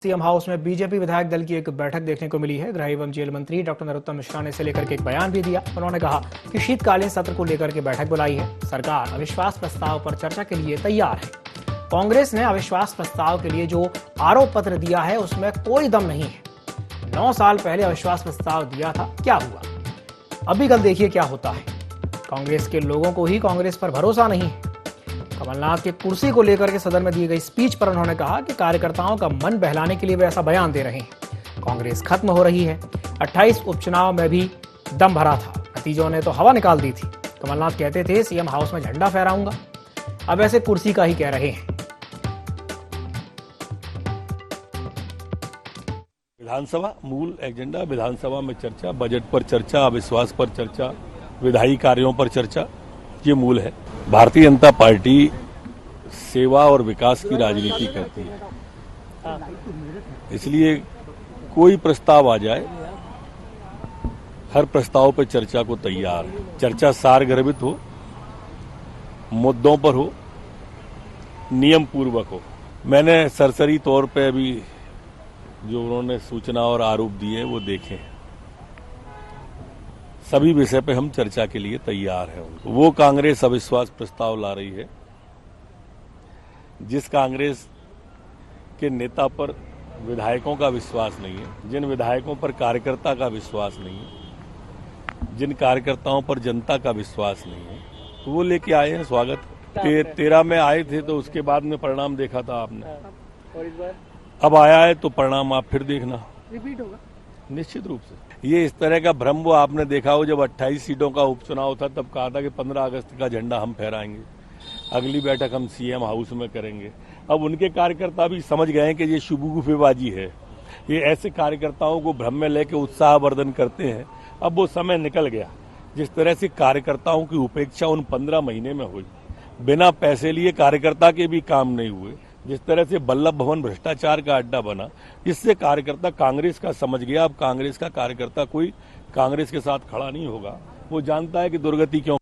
CM house में BJP विधायक दल की एक बैठक देखने को मिली है। गृह एवं जेल मंत्री डॉक्टर नरोत्तम मिश्रा ने इसे लेकर के एक बयान भी दिया। उन्होंने कहा कि शीतकालीन सत्र को लेकर के बैठक बुलाई है। सरकार अविश्वास प्रस्ताव पर चर्चा के लिए तैयार है। कांग्रेस ने अविश्वास प्रस्ताव के लिए जो आरोप पत्र दिया है उसमें कोई दम नहीं है। 9 साल पहले अविश्वास प्रस्ताव दिया था, क्या हुआ? अभी कल देखिए क्या होता है। कांग्रेस के लोगों को ही कांग्रेस पर भरोसा नहीं है। कमलनाथ की कुर्सी को लेकर के सदन में दी गई स्पीच पर उन्होंने कहा कि कार्यकर्ताओं का मन बहलाने के लिए वे ऐसा बयान दे रहे हैं। कांग्रेस खत्म हो रही है। 28 उपचुनाव में भी दम भरा था, नतीजों ने तो हवा निकाल दी थी। कमलनाथ कहते थे सीएम हाउस में झंडा फहराऊंगा, अब ऐसे कुर्सी का ही कह रहे हैं। विधानसभा मूल एजेंडा, विधानसभा में चर्चा, बजट पर चर्चा, अविश्वास पर चर्चा, विधायी कार्यों पर चर्चा, ये मूल है। भारतीय जनता पार्टी सेवा और विकास की राजनीति करती है, इसलिए कोई प्रस्ताव आ जाए, हर प्रस्ताव पर चर्चा को तैयार है। चर्चा सारगर्भित हो, मुद्दों पर हो, नियम पूर्वक हो। मैंने सरसरी तौर पे अभी जो उन्होंने सूचना और आरोप दिए वो देखे हैं। सभी विषय पे हम चर्चा के लिए तैयार हैं। वो कांग्रेस अविश्वास प्रस्ताव ला रही है जिस कांग्रेस के नेता पर विधायकों का विश्वास नहीं है, जिन विधायकों पर कार्यकर्ता का विश्वास नहीं है, जिन कार्यकर्ताओं पर जनता का विश्वास नहीं है, तो वो लेके आए हैं। स्वागत। 13 में आए थे तो उसके बाद में परिणाम देखा था आपने, और इस बार अब आया है तो परिणाम आप फिर देखना। रिपीट होगा निश्चित रूप से। ये इस तरह का भ्रम वो आपने देखा हो, जब 28 सीटों का उपचुनाव था तब कहा था कि 15 अगस्त का झंडा हम फहराएंगे, अगली बैठक हम सीएम हाउस में करेंगे। अब उनके कार्यकर्ता भी समझ गए हैं कि ये शुगुफेबाजी है। ये ऐसे कार्यकर्ताओं को भ्रम में लेके उत्साहवर्धन करते हैं। अब वो समय निकल गया। जिस तरह से कार्यकर्ताओं की उपेक्षा उन 15 महीने में हुई, बिना पैसे लिए कार्यकर्ता के भी काम नहीं हुए, जिस तरह से बल्लभ भवन भ्रष्टाचार का अड्डा बना, जिससे कार्यकर्ता कांग्रेस का समझ गया। अब कांग्रेस का कार्यकर्ता कोई कांग्रेस के साथ खड़ा नहीं होगा। वो जानता है कि दुर्गति क्यों